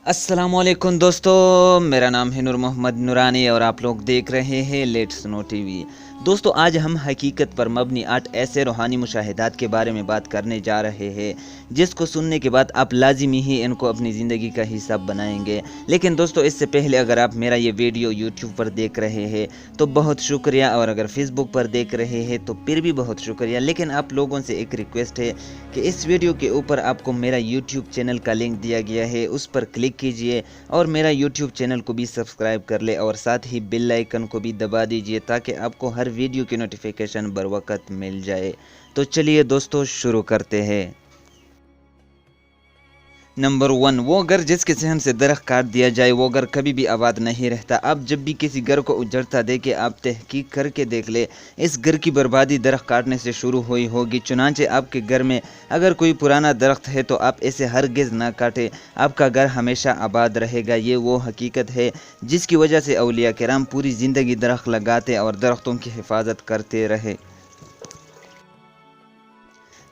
السلام علیکم دوستو، میرا نام ہے نور محمد نورانی اور آپ لوگ دیکھ رہے ہیں لیٹس نو ٹی وی۔ دوستو آج ہم حقیقت پر مبنی 8 ایسے روحانی مشاہدات کے بارے میں بات کرنے جا رہے ہیں جس کو سننے کے بعد آپ لازمی ہی ان کو اپنی زندگی کا حصہ بنائیں گے۔ لیکن دوستو اس سے پہلے اگر آپ میرا یہ ویڈیو یوٹیوب پر دیکھ رہے ہیں تو بہت شکریہ، اور اگر فیس بک پر دیکھ رہے ہیں تو پھر بھی بہت شکریہ۔ لیکن آپ لوگوں سے ایک ریکویسٹ ہے کہ اس ویڈیو کے اوپر آپ کو میرا یوٹیوب چینل کا لنک دیا گیا ہے، اس پر کلک کیجئے اور میرا یوٹیوب چینل کو بھی سبسکرائب کر لے اور ساتھ ہی بیل آئیکن کو بھی دبا دیجئے تاکہ آپ کو ہر ویڈیو کی نوٹیفیکیشن بر وقت مل جائے۔ تو چلیے دوستو شروع کرتے ہیں۔ نمبر 1، وہ گھر جس کے صحن سے درخت کاٹ دیا جائے وہ گھر کبھی بھی آباد نہیں رہتا۔ آپ جب بھی کسی گھر کو اجڑتا دیکھیں آپ تحقیق کر کے دیکھ لیں، اس گھر کی بربادی درخت کاٹنے سے شروع ہوئی ہوگی۔ چنانچہ آپ کے گھر میں اگر کوئی پرانا درخت ہے تو آپ اسے ہرگز نہ کاٹیں، آپ کا گھر ہمیشہ آباد رہے گا۔ یہ وہ حقیقت ہے جس کی وجہ سے اولیاء کرام پوری زندگی درخت لگاتے اور درختوں کی حفاظت کرتے رہے۔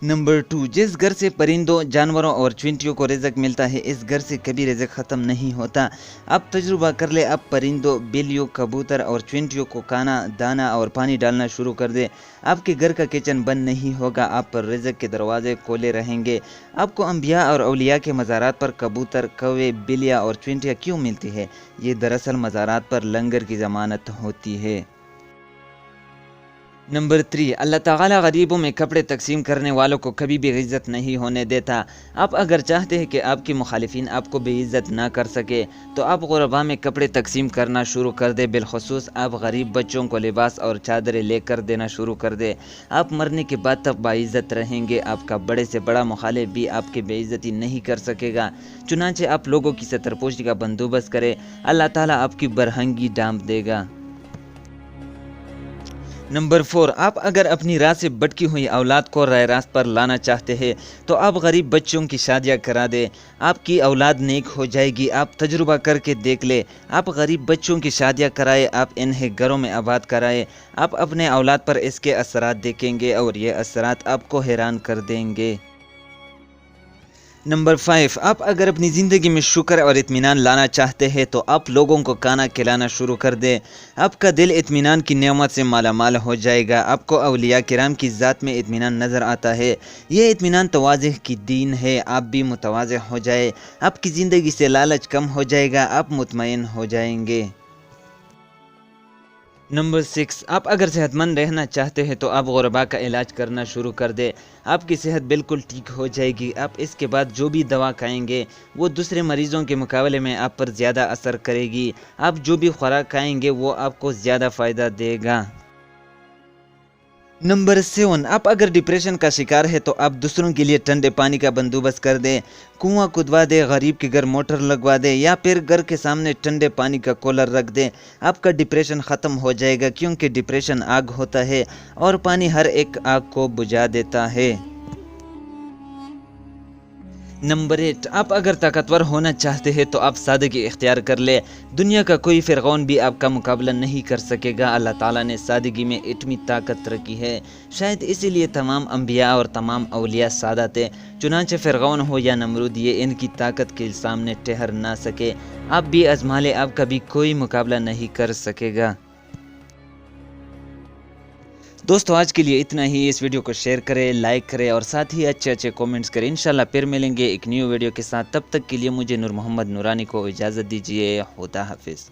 نمبر 2، جس گھر سے پرندوں، جانوروں اور چونٹیوں کو رزق ملتا ہے اس گھر سے کبھی رزق ختم نہیں ہوتا۔ آپ تجربہ کر لیں، آپ پرندوں، بلیوں، کبوتر اور چونٹیوں کو کھانا، دانا اور پانی ڈالنا شروع کر دیں، آپ کے گھر کا کچن بند نہیں ہوگا، آپ پر رزق کے دروازے کھلے رہیں گے۔ آپ کو انبیاء اور اولیاء کے مزارات پر کبوتر، کوے، بلیاں اور چونٹیاں کیوں ملتی ہے؟ یہ دراصل مزارات پر لنگر کی ضمانت ہوتی ہے۔ نمبر 3، اللہ تعالیٰ غریبوں میں کپڑے تقسیم کرنے والوں کو کبھی بھی عزت نہیں ہونے دیتا۔ آپ اگر چاہتے ہیں کہ آپ کی مخالفین آپ کو بے عزت نہ کر سکے تو آپ غرباء میں کپڑے تقسیم کرنا شروع کر دیں، بالخصوص آپ غریب بچوں کو لباس اور چادریں لے کر دینا شروع کر دیں۔ آپ مرنے کے بعد تک باعزت رہیں گے، آپ کا بڑے سے بڑا مخالف بھی آپ کی بے عزتی نہیں کر سکے گا۔ چنانچہ آپ لوگوں کی سترپوشی کا بندوبست کریں، اللہ تعالیٰ آپ کی برہنگی ڈھانپ دے گا۔ نمبر 4، آپ اگر اپنی راہ سے بھٹکی ہوئی اولاد کو راہ راست پر لانا چاہتے ہیں تو آپ غریب بچوں کی شادیاں کرا دیں، آپ کی اولاد نیک ہو جائے گی۔ آپ تجربہ کر کے دیکھ لیں، آپ غریب بچوں کی شادیاں کرائے، آپ انہیں گھروں میں آباد کرائے، آپ اپنے اولاد پر اس کے اثرات دیکھیں گے اور یہ اثرات آپ کو حیران کر دیں گے۔ نمبر 5، آپ اگر اپنی زندگی میں شکر اور اطمینان لانا چاہتے ہیں تو آپ لوگوں کو کھانا کھلانا شروع کر دیں، آپ کا دل اطمینان کی نعمت سے مالا مال ہو جائے گا۔ آپ کو اولیاء کرام کی ذات میں اطمینان نظر آتا ہے، یہ اطمینان تواضع کی دین ہے۔ آپ بھی متواضع ہو جائے، آپ کی زندگی سے لالچ کم ہو جائے گا، آپ مطمئن ہو جائیں گے۔ نمبر 6، آپ اگر صحت مند رہنا چاہتے ہیں تو آپ غرباء کا علاج کرنا شروع کر دیں، آپ کی صحت بالکل ٹھیک ہو جائے گی۔ آپ اس کے بعد جو بھی دوا کھائیں گے وہ دوسرے مریضوں کے مقابلے میں آپ پر زیادہ اثر کرے گی، آپ جو بھی خوراک کھائیں گے وہ آپ کو زیادہ فائدہ دے گا۔ نمبر 7، آپ اگر ڈپریشن کا شکار ہے تو آپ دوسروں کے لیے ٹھنڈے پانی کا بندوبست کر دیں، کنواں کھدوا دیں، غریب کے گھر موٹر لگوا دیں یا پھر گھر کے سامنے ٹھنڈے پانی کا کولر رکھ دیں، آپ کا ڈپریشن ختم ہو جائے گا، کیونکہ ڈپریشن آگ ہوتا ہے اور پانی ہر ایک آگ کو بجھا دیتا ہے۔ نمبر 8، آپ اگر طاقتور ہونا چاہتے ہیں تو آپ سادگی اختیار کر لیں، دنیا کا کوئی فرعون بھی آپ کا مقابلہ نہیں کر سکے گا۔ اللہ تعالیٰ نے سادگی میں اتنی طاقت رکھی ہے، شاید اسی لیے تمام انبیاء اور تمام اولیاء سادہ تھے، چنانچہ فرعون ہو یا نمرود یہ ان کی طاقت کے سامنے ٹھہر نہ سکے۔ آپ بھی آزما لیں، آپ کا بھی کوئی مقابلہ نہیں کر سکے گا۔ دوستو آج کے لیے اتنا ہی، اس ویڈیو کو شیئر کریں، لائک کریں اور ساتھ ہی اچھے کومنٹس کریں۔ انشاءاللہ پھر ملیں گے ایک نیو ویڈیو کے ساتھ، تب تک کے لیے مجھے نور محمد نورانی کو اجازت دیجیے۔ خدا حافظ۔